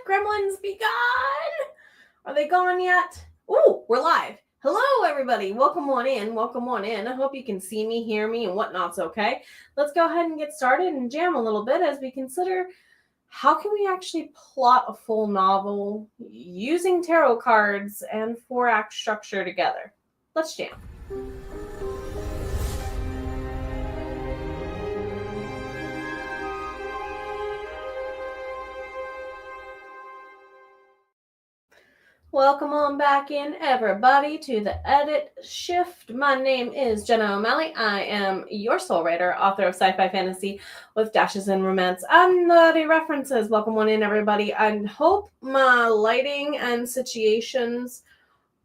Gremlins, be gone! Are they gone yet? Ooh, we're live. Hello, everybody. Welcome on in. Welcome on in. I hope you can see me, hear me, and whatnot's okay. Let's go ahead and get started and jam a little bit as we consider how can we actually plot a full novel using tarot cards and 4-act structure together. Let's jam. Welcome on back in, everybody, to the Edit Shift. My name is Jenna O'Malley. I am your soul writer, author of sci-fi fantasy with dashes in romance and nerdy references. Welcome on in, everybody. I hope my lighting and situations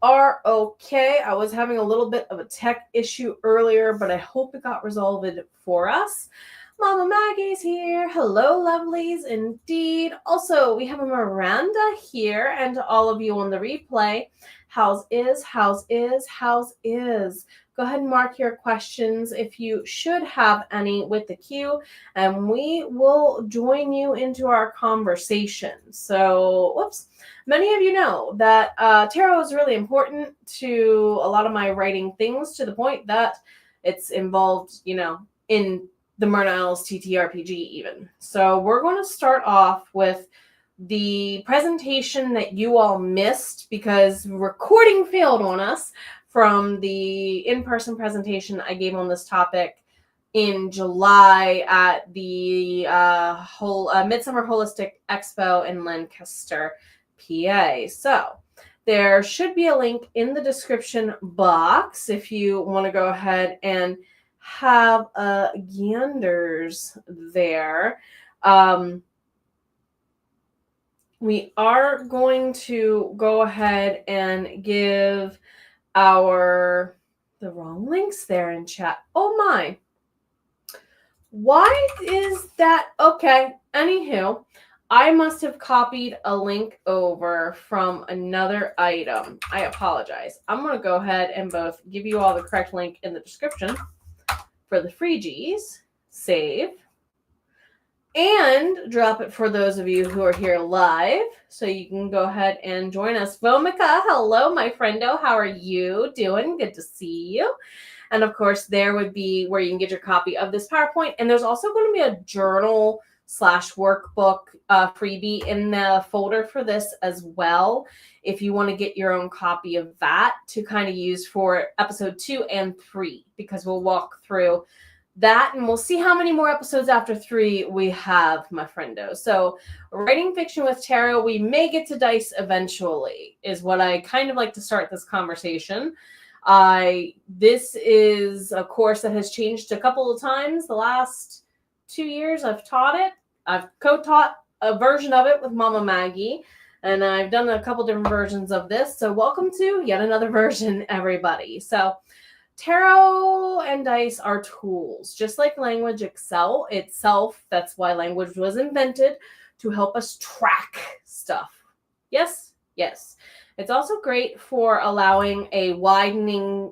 are okay. I was having a little bit of a tech issue earlier, but I hope it got resolved for us. Mama Maggie's here. Hello, lovelies, indeed. Also, we have a Miranda here, and to all of you on the replay, how's is? Go ahead and mark your questions if you should have any with the queue, and we will join you into our conversation. So, whoops. Many of you know that tarot is really important to a lot of my writing things, to the point that it's involved, in the Merna TTRPG even. So we're going to start off with the presentation that you all missed because recording failed on us from the in-person presentation I gave on this topic in July at the Midsummer Holistic Expo in Lancaster, PA. So there should be a link in the description box if you want to go ahead and have ganders there. We are going to go ahead and give the wrong links there in chat. Oh my. Why is that? Okay. Anywho, I must have copied a link over from another item. I apologize. I'm going to go ahead and both give you all the correct link in the description for the free G's, save, and drop it for those of you who are here live, so you can go ahead and join us. Vomika, hello, my friendo. How are you doing? Good to see you. And of course, there would be where you can get your copy of this PowerPoint. And there's also going to be a journal/workbook freebie in the folder for this as well, if you want to get your own copy of that to kind of use for episode 2 and 3, because we'll walk through that and we'll see how many more episodes after 3 we have, my friendo. So writing fiction with tarot, we may get to dice eventually, is what I kind of like to start this conversation. This is a course that has changed a couple of times. The last 2 years I've taught it. I've co-taught a version of it with Mama Maggie, and I've done a couple different versions of this. So welcome to yet another version, everybody. So tarot and dice are tools, just like language itself. That's why language was invented, to help us track stuff. Yes, yes. It's also great for allowing a widening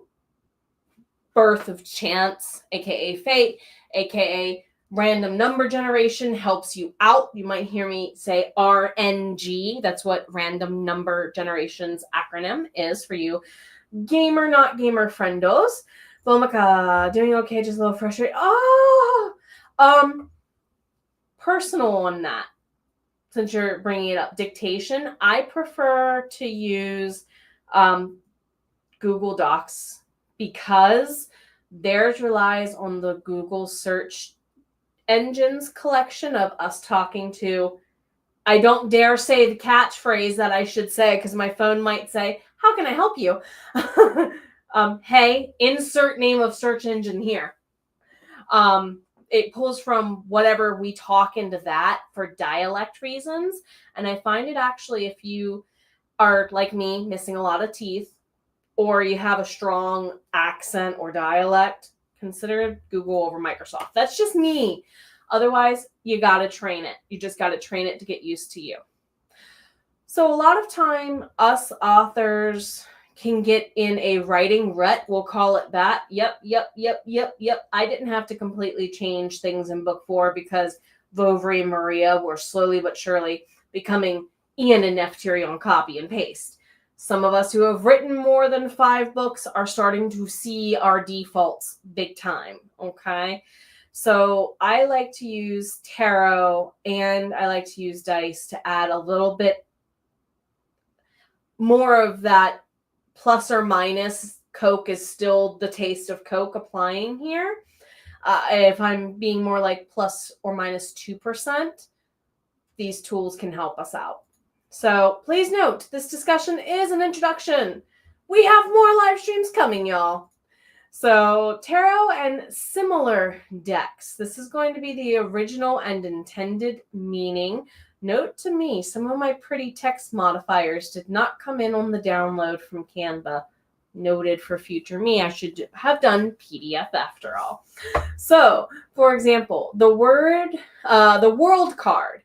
berth of chance, aka fate, aka random number generation. Helps you out. You might hear me say RNG. That's what random number generation's acronym is for you gamer, not gamer friendos. Vomika, doing okay, just a little frustrated. Personal on that, since you're bringing it up. Dictation, I prefer to use Google Docs because theirs relies on the Google search engine's collection of us talking to, I don't dare say the catchphrase that I should say because my phone might say, how can I help you? Hey, insert name of search engine here. It pulls from whatever we talk into that for dialect reasons. And I find it actually, if you are like me, missing a lot of teeth, or you have a strong accent or dialect, consider Google over Microsoft. That's just me. Otherwise, you got to train it. You just got to train it to get used to you. So a lot of time, us authors can get in a writing rut. We'll call it that. Yep. I didn't have to completely change things in book 4 because Vovry and Maria were slowly but surely becoming and an Neftiri on copy and paste. Some of us who have written more than 5 books are starting to see our defaults big time, okay? So I like to use tarot and I like to use dice to add a little bit more of that plus or minus. Coke is still the taste of Coke applying here. If I'm being more like plus or minus 2%, these tools can help us out. So please note, this discussion is an introduction. We have more live streams coming, y'all. So tarot and similar decks. This is going to be the original and intended meaning. Note to me, some of my pretty text modifiers did not come in on the download from Canva. Noted for future me. I should have done PDF after all. So, for example, the world card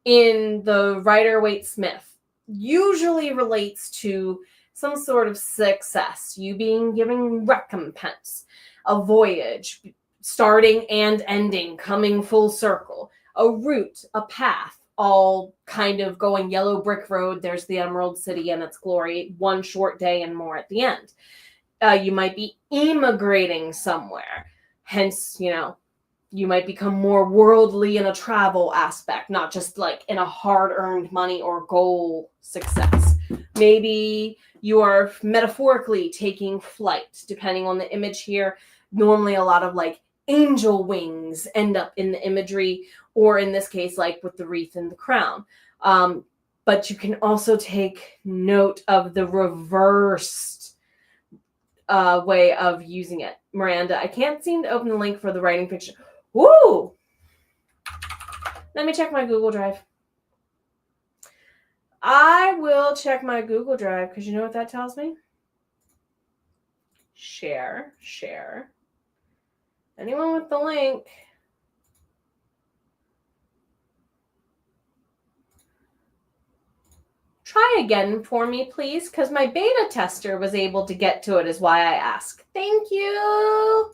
in the Rider-Waite-Smith usually relates to some sort of success, you being given recompense, a voyage, starting and ending, coming full circle, a route, a path, all kind of going yellow brick road. There's the Emerald City and its glory, one short day and more at the end. You might be immigrating somewhere. Hence, you might become more worldly in a travel aspect, not just like in a hard-earned money or goal success. Maybe you are metaphorically taking flight, depending on the image here. Normally a lot of like angel wings end up in the imagery, or in this case, like with the wreath and the crown. But you can also take note of the reversed way of using it. Miranda, I can't seem to open the link for the writing fiction. Woo! Let me check my Google Drive. I will check my Google Drive because you know what that tells me? Share. Anyone with the link? Try again for me, please, because my beta tester was able to get to it is why I ask. Thank you.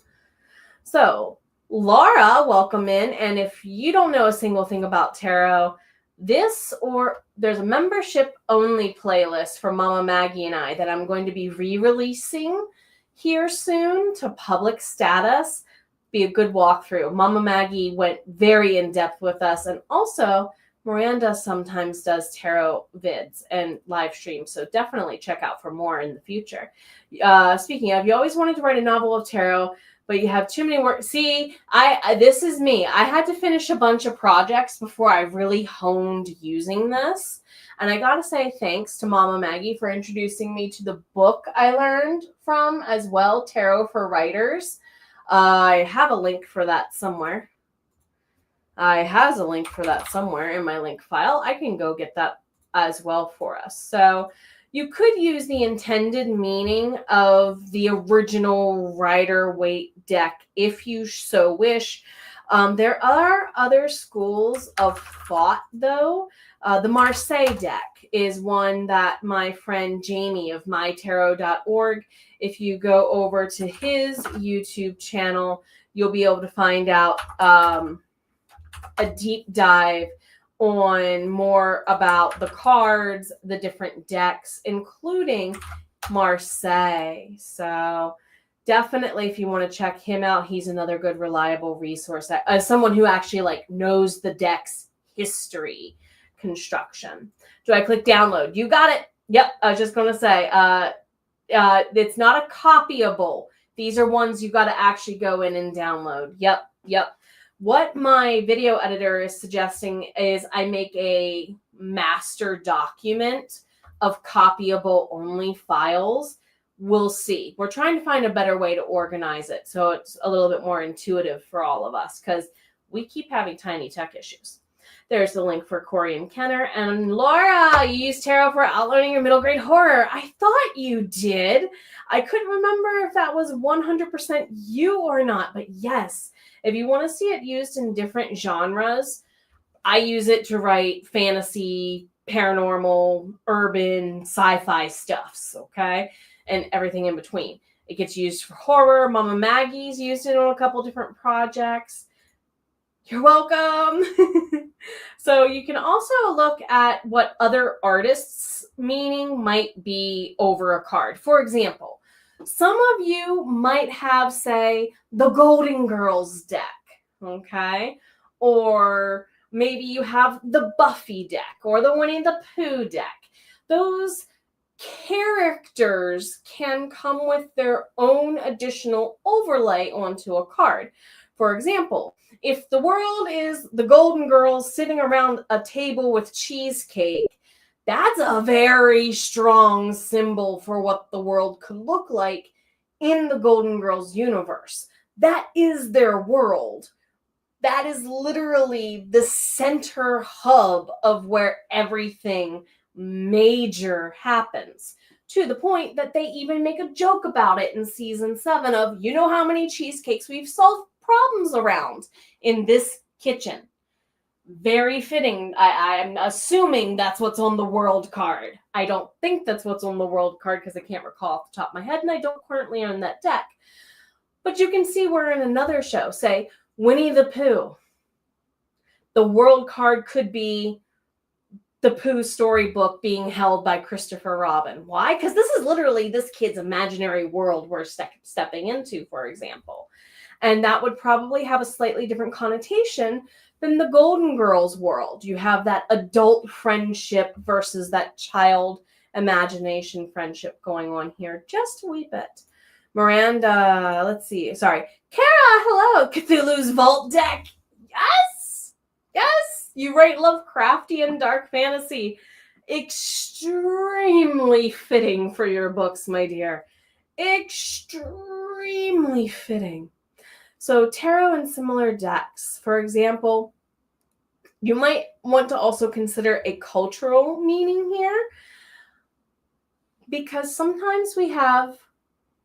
So, Laura, welcome in. And if you don't know a single thing about tarot, there's a membership only playlist for Mama Maggie and I that I'm going to be re-releasing here soon to public status. Be a good walkthrough. Mama Maggie went very in depth with us, and also Miranda sometimes does tarot vids and live streams, so definitely check out for more in the future. Speaking of, you always wanted to write a novel of tarot, but you have too many work. See, this is me. I had to finish a bunch of projects before I really honed using this. And I got to say thanks to Mama Maggie for introducing me to the book I learned from as well, Tarot for Writers. I have a link for that somewhere. In my link file. I can go get that as well for us. So you could use the intended meaning of the original Rider-Waite deck if you so wish. There are other schools of thought, though. The Marseille deck is one that my friend Jamie of mytarot.org, if you go over to his YouTube channel, you'll be able to find out a deep dive on more about the cards, the different decks, including Marseille. So definitely, if you want to check him out, he's another good, reliable resource. As someone who actually knows the deck's history construction. Do I click download? You got it. Yep. I was just going to say, it's not a copyable. These are ones you got to actually go in and download. Yep. What my video editor is suggesting is I make a master document of copyable only files. We'll see. We're trying to find a better way to organize it so it's a little bit more intuitive for all of us because we keep having tiny tech issues. There's the link for Corey and Kenner. And Laura, you use tarot for outlining your middle grade horror. I thought you did. I couldn't remember if that was 100% you or not, but yes. If you want to see it used in different genres, I use it to write fantasy, paranormal, urban, sci-fi stuffs, okay? And everything in between. It gets used for horror. Mama Maggie's used it on a couple different projects. You're welcome. So you can also look at what other artists' meaning might be over a card. For example, some of you might have, say, the Golden Girls deck, okay? Or maybe you have the Buffy deck or the Winnie the Pooh deck. Those characters can come with their own additional overlay onto a card. For example, if the world is the Golden Girls sitting around a table with cheesecake, that's a very strong symbol for what the world could look like in the Golden Girls universe. That is their world. That is literally the center hub of where everything major happens, to the point that they even make a joke about it in season 7 of, you know how many cheesecakes we've solved problems around in this kitchen. Very fitting. I'm assuming that's what's on the world card. I don't think that's what's on the world card because I can't recall off the top of my head, and I don't currently own that deck. But you can see we're in another show, say Winnie the Pooh. The world card could be the Pooh storybook being held by Christopher Robin. Why? Because this is literally this kid's imaginary world we're stepping into, for example. And that would probably have a slightly different connotation than the Golden Girls world. You have that adult friendship versus that child imagination friendship going on here just a wee bit. Miranda, let's see. Sorry. Kara, hello. Cthulhu's Vault deck. Yes. Yes. You write Lovecraftian dark fantasy. Extremely fitting for your books, my dear. Extremely fitting. So tarot and similar decks. For example, you might want to also consider a cultural meaning here, because sometimes we have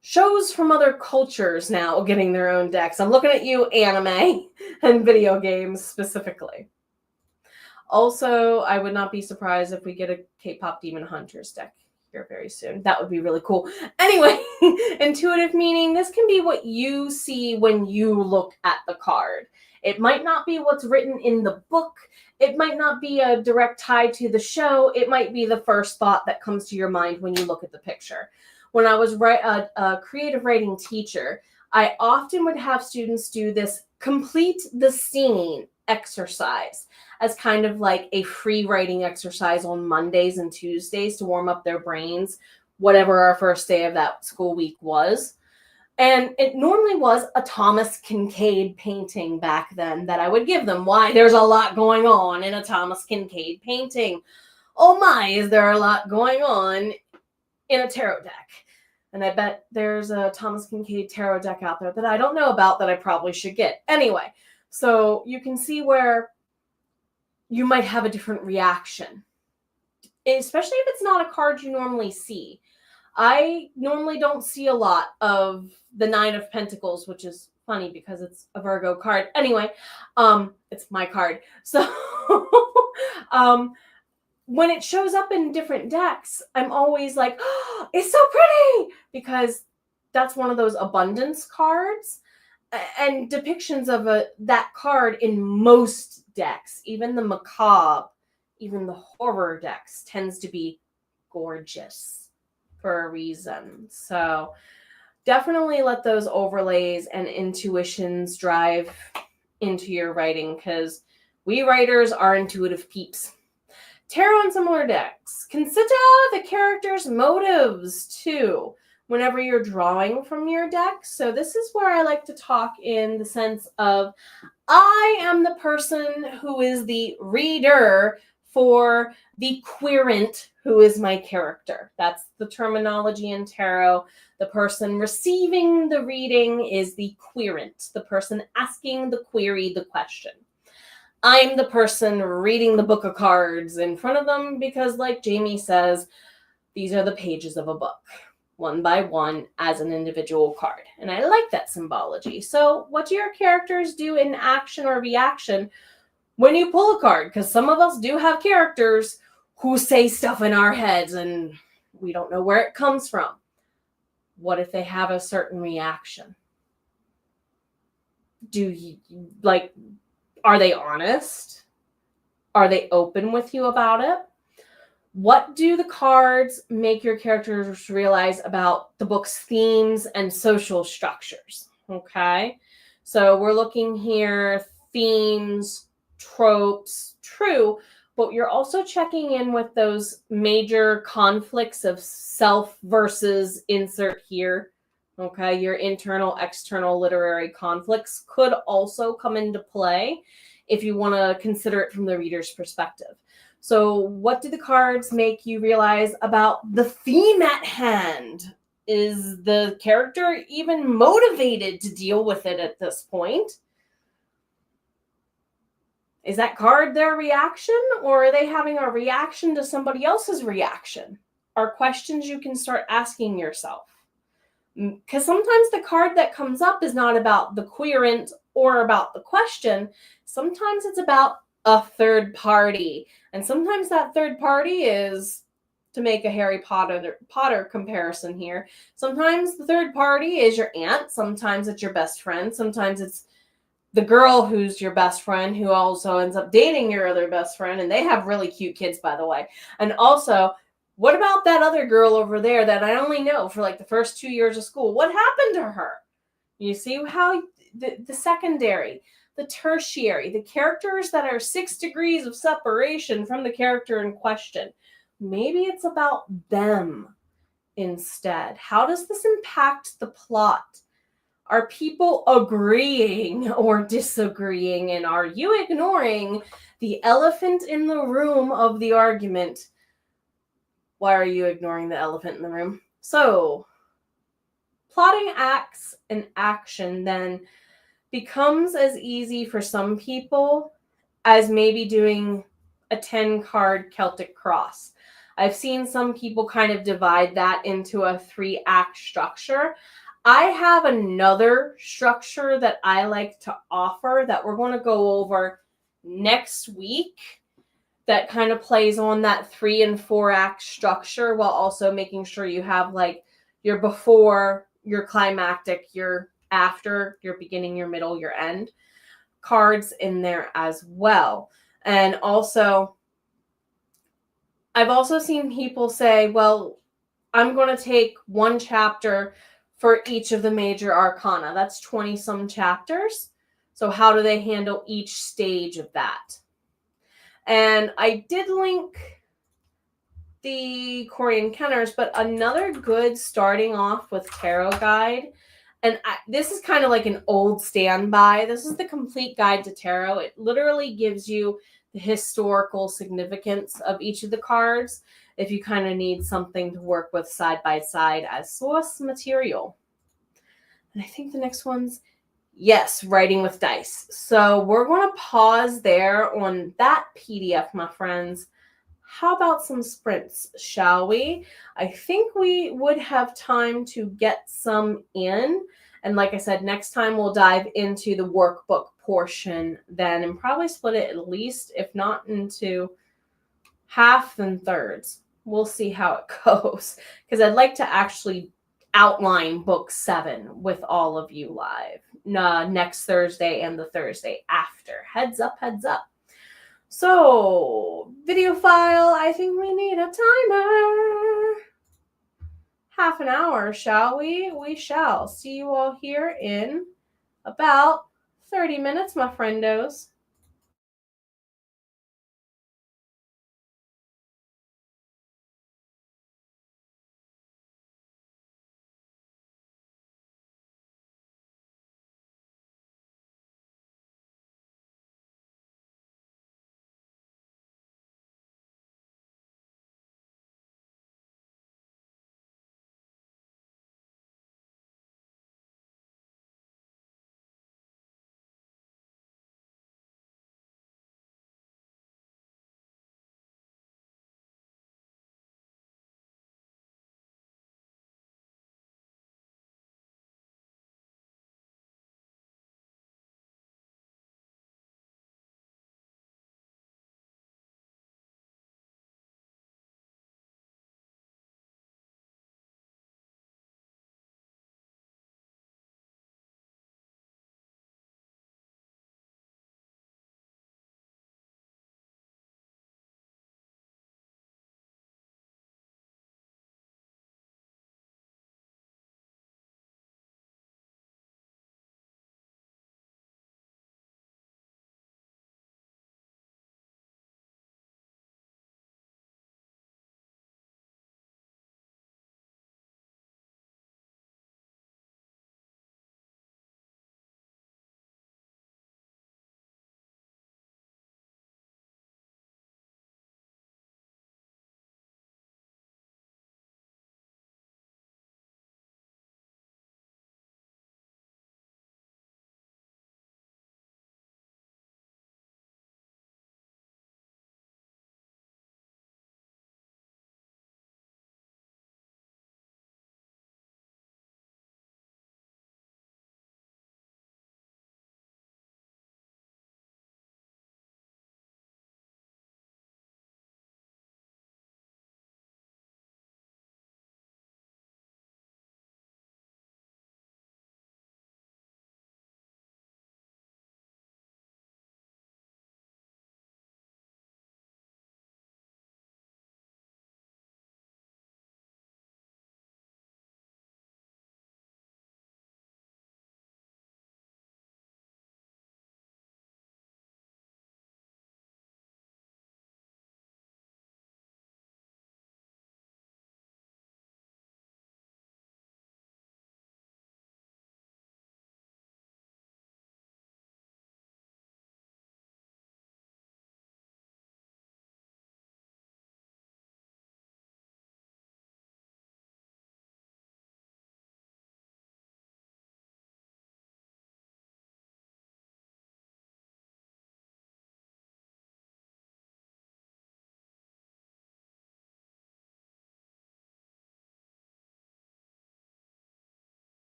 shows from other cultures now getting their own decks. I'm looking at you, anime and video games specifically. Also, I would not be surprised if we get a K-pop Demon Hunters deck here very soon. That would be really cool. Anyway, intuitive meaning, this can be what you see when you look at the card. It might not be what's written in the book. It might not be a direct tie to the show. It might be the first thought that comes to your mind when you look at the picture. When I was a creative writing teacher, I often would have students do this complete the scene exercise as kind of like a free writing exercise on Mondays and Tuesdays to warm up their brains, whatever our first day of that school week was. And it normally was a Thomas Kinkade painting back then that I would give them. Why? There's a lot going on in a Thomas Kinkade painting. Oh my, is there a lot going on in a tarot deck? And I bet there's a Thomas Kinkade tarot deck out there that I don't know about that I probably should get. Anyway, so you can see where you might have a different reaction, especially if it's not a card you normally see. I normally don't see a lot of the Nine of Pentacles, which is funny because it's a Virgo card. Anyway, it's my card. So when it shows up in different decks, I'm always like, oh, it's so pretty, because that's one of those abundance cards. And depictions of that card in most decks, even the macabre, even the horror decks, tends to be gorgeous for a reason. So definitely let those overlays and intuitions drive into your writing, because we writers are intuitive peeps. Tarot and similar decks. Consider the character's motives too whenever you're drawing from your deck. So this is where I like to talk in the sense of, I am the person who is the reader for the querent, who is my character. That's the terminology in tarot. The person receiving the reading is the querent, the person asking the query, the question. I'm the person reading the book of cards in front of them because, like Jamie says, these are the pages of a book, one by one as an individual card. And I like that symbology. So what do your characters do in action or reaction when you pull a card? Because some of us do have characters who say stuff in our heads and we don't know where it comes from. What if they have a certain reaction? Do you, like, Are they honest? Are they open with you about it? What do the cards make your characters realize about the book's themes and social structures? Okay, so we're looking here, themes, tropes, true, but you're also checking in with those major conflicts of self versus insert here. Okay, your internal, external literary conflicts could also come into play if you want to consider it from the reader's perspective. So what do the cards make you realize about the theme at hand? Is the character even motivated to deal with it at this point? Is that card their reaction, or are they having a reaction to somebody else's reaction? Are questions you can start asking yourself. Because sometimes the card that comes up is not about the querent or about the question. Sometimes it's about a third party. And sometimes that third party is, to make a Harry Potter comparison here, sometimes the third party is your aunt. Sometimes it's your best friend. Sometimes it's the girl who's your best friend who also ends up dating your other best friend. And they have really cute kids, by the way. And also, what about that other girl over there that I only know for like the first 2 years of school? What happened to her? You see how the secondary, the tertiary, the characters that are 6 degrees of separation from the character in question. Maybe it's about them instead. How does this impact the plot? Are people agreeing or disagreeing? And are you ignoring the elephant in the room of the argument? Why are you ignoring the elephant in the room? So, plotting acts and action then becomes as easy for some people as maybe doing a 10-card Celtic cross. I've seen some people kind of divide that into a 3-act structure. I have another structure that I like to offer that we're going to go over next week that kind of plays on that 3 and 4-act structure while also making sure you have like your before, your climactic, your after, your beginning, your middle, your end cards in there as well. And also, I've also seen people say, well, I'm going to take one chapter for each of the major arcana. That's 20 some chapters. So how do they handle each stage of that? And I did link the Corey Encounters, but another good starting off with tarot guide, and this is kind of like an old standby. This is the complete guide to tarot. It literally gives you the historical significance of each of the cards if you kind of need something to work with side by side as source material. And I think the next one's, yes, writing with dice. So we're going to pause there on that PDF, my friends. How about some sprints, shall we? I think we would have time to get some in. And like I said, next time we'll dive into the workbook portion then and probably split it at least, if not into half and thirds. We'll see how it goes. Because I'd like to actually outline book 7 with all of you live next Thursday and the Thursday after. Heads up, heads up. So, video file, I think we need a timer. Half an hour, shall we? We shall. See you all here in about 30 minutes, my friendos.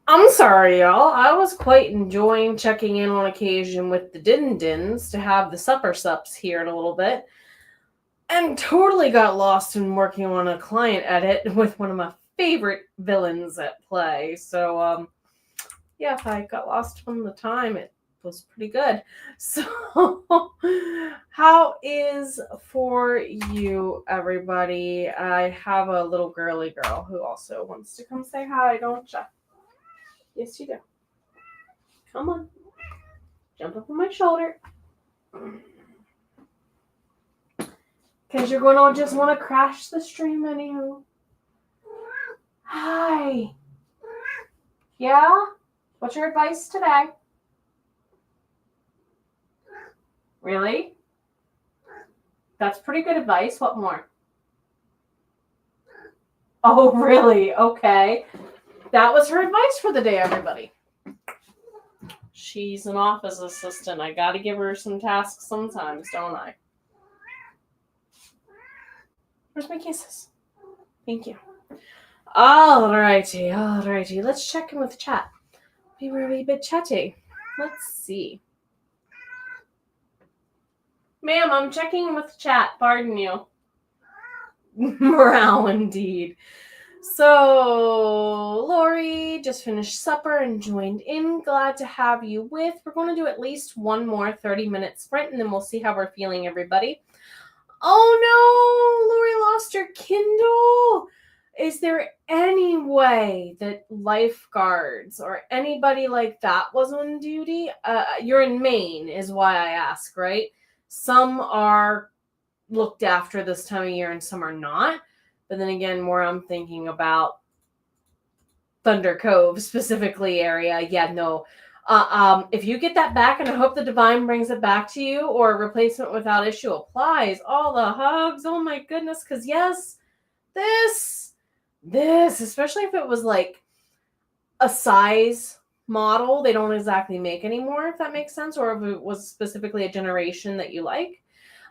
I'm sorry, y'all. I was quite enjoying checking in on occasion with the din-dins to have the supper sups here in a little bit. And totally got lost in working on a client edit with one of my favorite villains at play. So, yeah, if I got lost from the time, it was pretty good. So, how is for you, everybody? I have a little girly girl who also wants to come say hi, don't you? Yes, you do. Come on. Jump up on my shoulder. Because you're going to just want to crash the stream anyhow. Hi. Yeah? What's your advice today? Really? That's pretty good advice. What more? Oh, really? Okay. That was her advice for the day, everybody. She's an office assistant. I got to give her some tasks sometimes, don't I? Where's my kisses? Thank you. Alrighty. Let's check in with chat. We were a wee bit chatty. Let's see. Ma'am, I'm checking with chat. Pardon you. Morale, indeed. So, Lori just finished supper and joined in. Glad to have you with. We're going to do at least one more 30-minute sprint, and then we'll see how we're feeling, everybody. Oh, no! Lori lost her Kindle. Is there any way that lifeguards or anybody like that was on duty? You're in Maine, is why I ask, right? Some are looked after this time of year and some are not. But then again, more I'm thinking about Thunder Cove specifically area. Yeah, no. If you get that back, and I hope the Divine brings it back to you, or replacement without issue applies, all the hugs. Oh my goodness. Because yes, this, especially if it was like a size model they don't exactly make anymore, if that makes sense, or if it was specifically a generation that you like.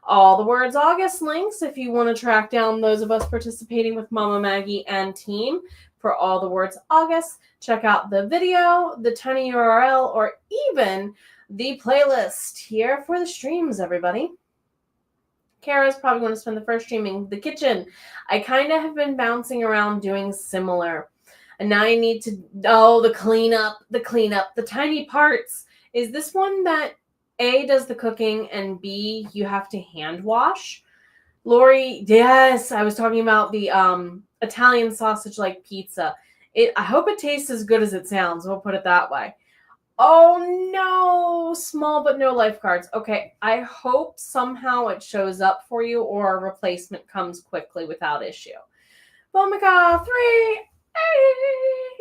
All the Words August links if you want to track down those of us participating with Mama Maggie and team for All the Words August. Check out the video, the tiny URL, or even the playlist here for the streams, everybody. Kara's probably going to spend the first streaming the kitchen. I kind of have been bouncing around doing similar. And now I need to, the cleanup, the tiny parts. Is this one that A, does the cooking, and B, you have to hand wash? Lori, yes, I was talking about the Italian sausage-like pizza. I hope it tastes as good as it sounds. We'll put it that way. Oh, no. Small but no lifeguards. Okay, I hope somehow it shows up for you or a replacement comes quickly without issue. Omega 3.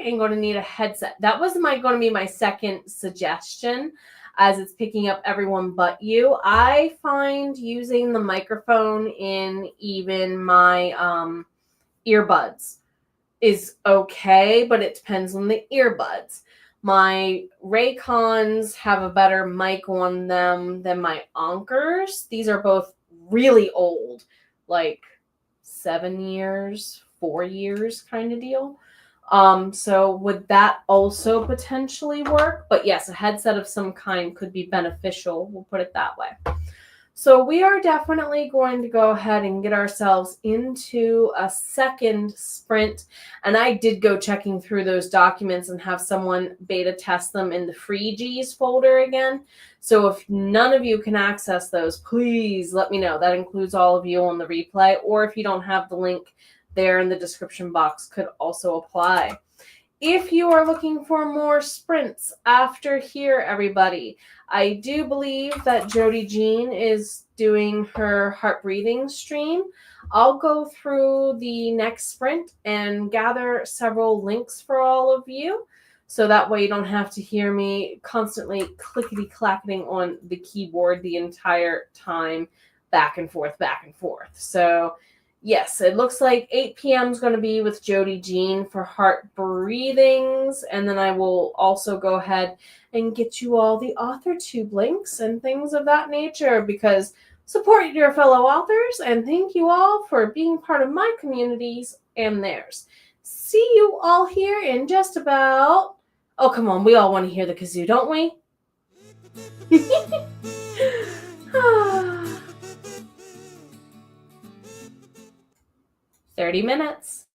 I'm going to need a headset. That was going to be my second suggestion, as it's picking up everyone but you. I find using the microphone in even my earbuds is okay, but it depends on the earbuds. My Raycons have a better mic on them than my Anchors. These are both really old, like 7 years, 4 years kind of deal. So would that also potentially work? But yes, a headset of some kind could be beneficial. We'll put it that way. So we are definitely going to go ahead and get ourselves into a second sprint. And I did go checking through those documents and have someone beta test them in the free G's folder again. So if none of you can access those, please let me know. That includes all of you on the replay, or if you don't have the link there in the description box, could also apply. If you are looking for more sprints after here, everybody, I do believe that Jody Jean is doing her heart breathing stream. I'll go through the next sprint and gather several links for all of you, so that way you don't have to hear me constantly clickety-clacketing on the keyboard the entire time, back and forth. So yes, it looks like 8 p.m. is going to be with Jody Jean for heart breathings. And then I will also go ahead and get you all the Authortube links and things of that nature, because Support your fellow authors, and thank you all for being part of my communities and theirs. See you all here in just about... Oh, come on. We all want to hear the kazoo, don't we? 30 minutes.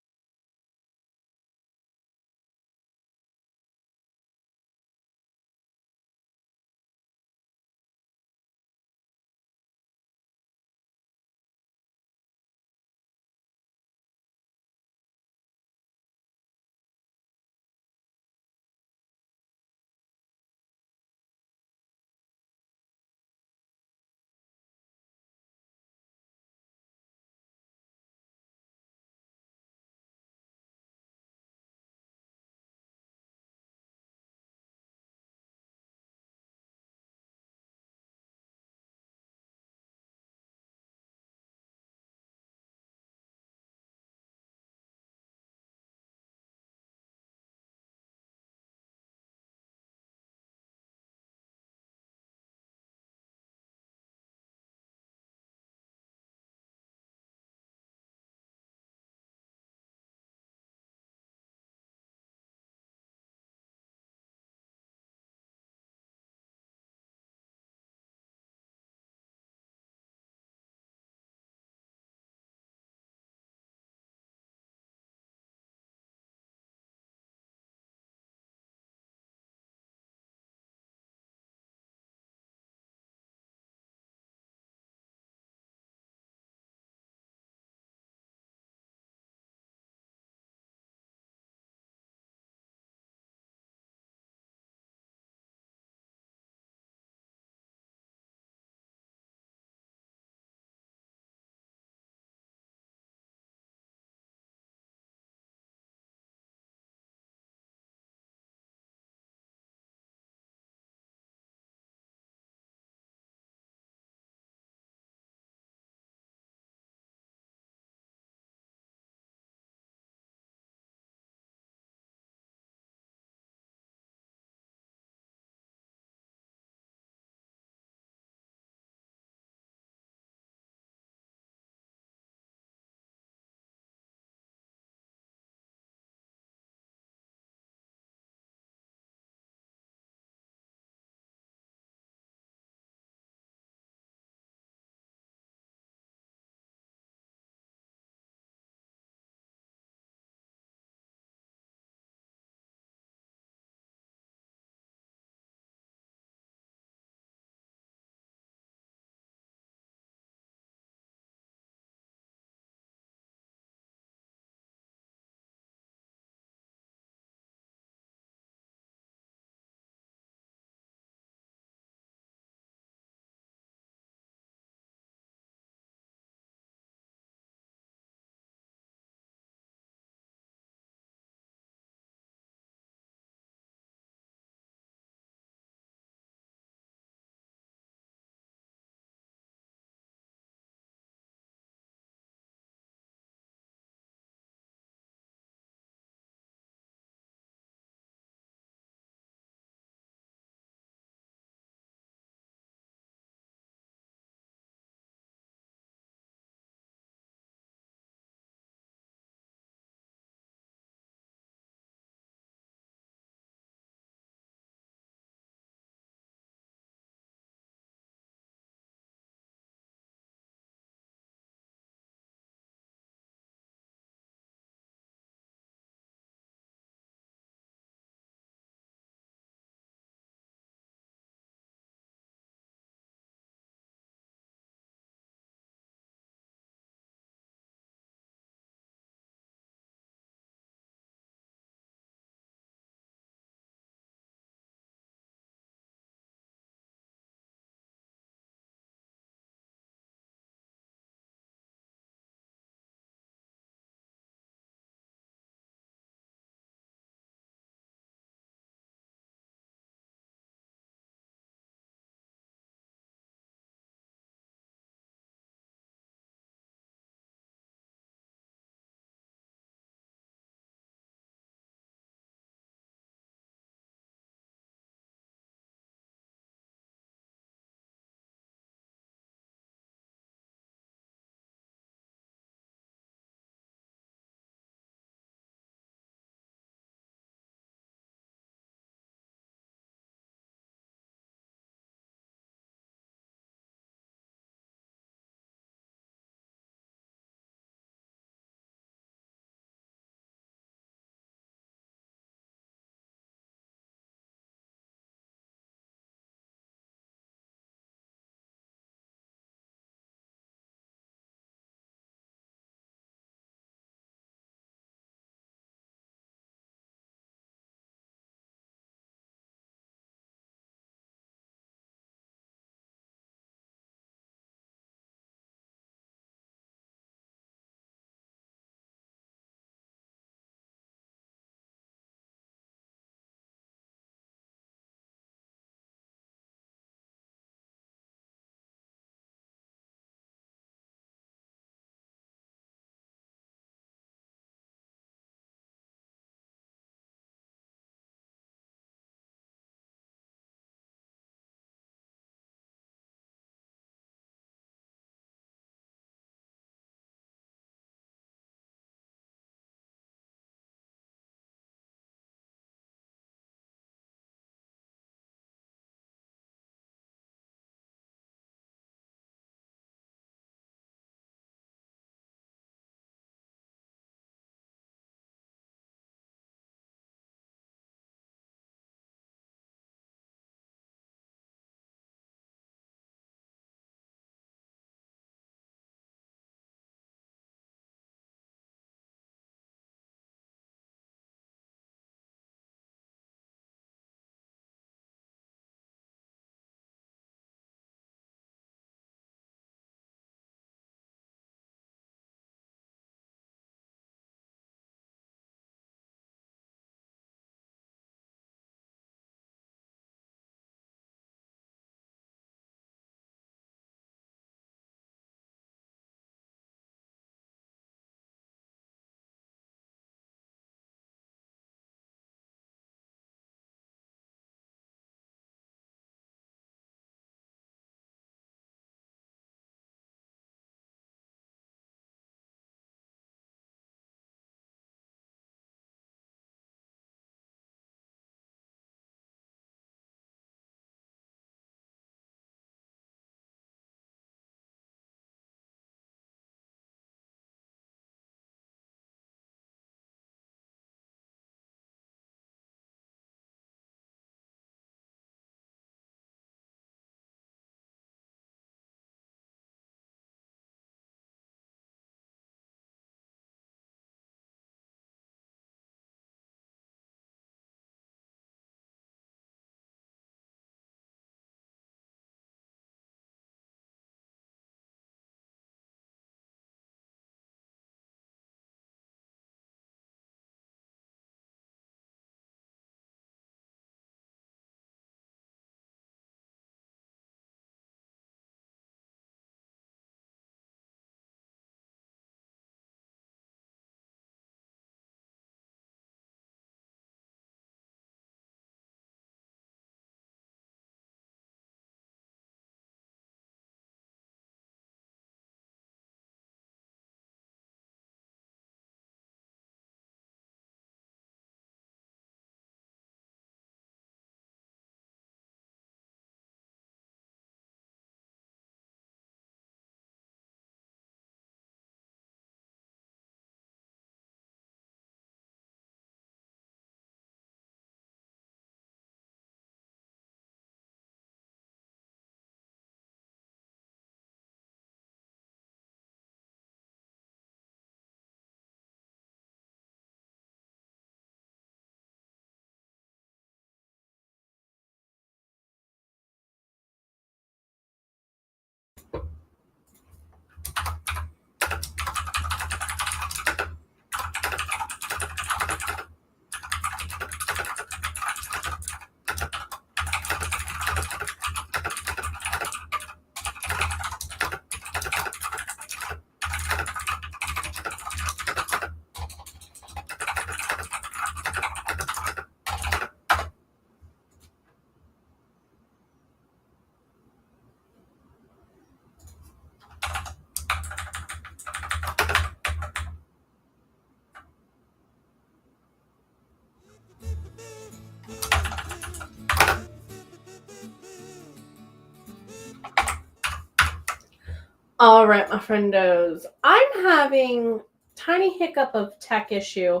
All right, my friendos. I'm having tiny hiccup of tech issue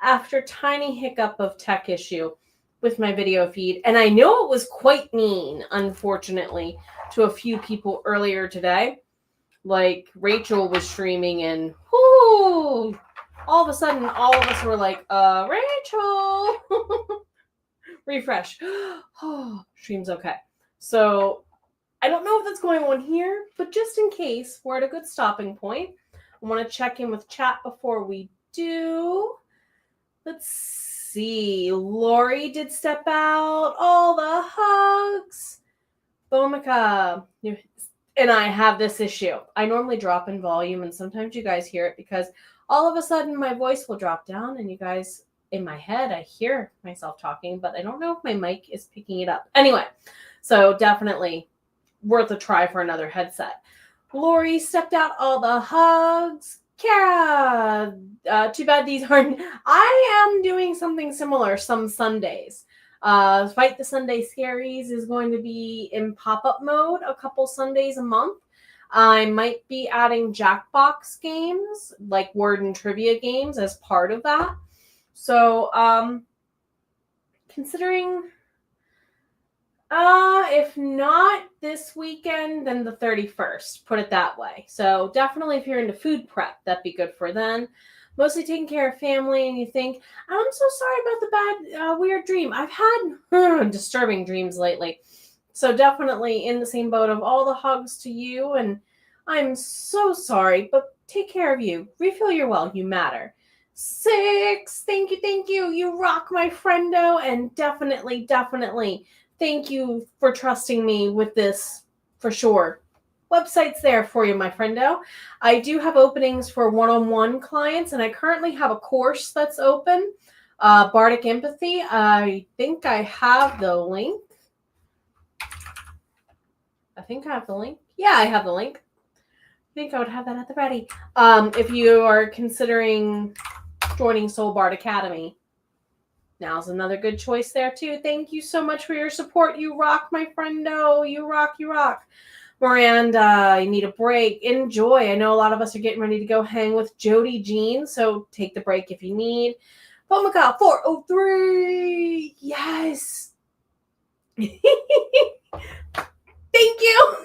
after tiny hiccup of tech issue with my video feed. And I know it was quite mean, unfortunately, to a few people earlier today. Like Rachel was streaming and whoo, all of a sudden all of us were like, Rachel. Refresh. Oh, stream's okay. So I don't know if that's going on here, but just in case we're at a good stopping point, I want to check in with chat before we do. Let's see. Lori did step out. All the hugs. Bomika. And I have this issue. I normally drop in volume, and sometimes you guys hear it because all of a sudden my voice will drop down, and you guys, in my head, I hear myself talking, but I don't know if my mic is picking it up. Anyway, so definitely worth a try for another headset. Lori stepped out, all the hugs. Kara, too bad these aren't. I am doing something similar some Sundays. Fight the Sunday Scaries is going to be in pop-up mode a couple Sundays a month. I might be adding Jackbox games, like word and trivia games, as part of that. So, considering, if not this weekend, then the 31st, put it that way. So definitely if you're into food prep, that'd be good for then. Mostly taking care of family, and you think, I'm so sorry about the bad, weird dream. I've had disturbing dreams lately. So definitely in the same boat of all the hugs to you, and I'm so sorry, but take care of you. Refill your well, you matter. 6, thank you. You rock, my friendo, and definitely thank you for trusting me with this, for sure. Website's there for you, my friendo. I do have openings for one-on-one clients, and I currently have a course that's open, Bardic Empathy. I think I have the link. Yeah, I have the link. I think I would have that at the ready. If you are considering joining Soul Bard Academy, now's another good choice there too. Thank you so much for your support. You rock, my friendo. You rock. Miranda, you need a break. Enjoy. I know a lot of us are getting ready to go hang with Jody Jean, so take the break if you need. Pomaka 403. Yes. Thank you.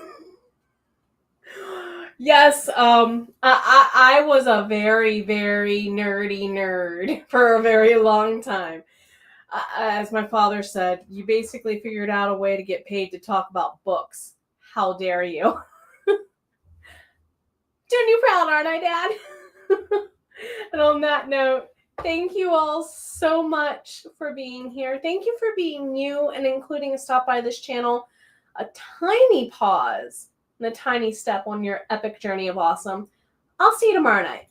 Yes, I was a very, very nerdy nerd for a very long time. As my father said, you basically figured out a way to get paid to talk about books. How dare you? Doing you proud, aren't I, Dad? And on that note, thank you all so much for being here. Thank you for being new and including a stop by this channel. A tiny pause and a tiny step on your epic journey of awesome. I'll see you tomorrow night.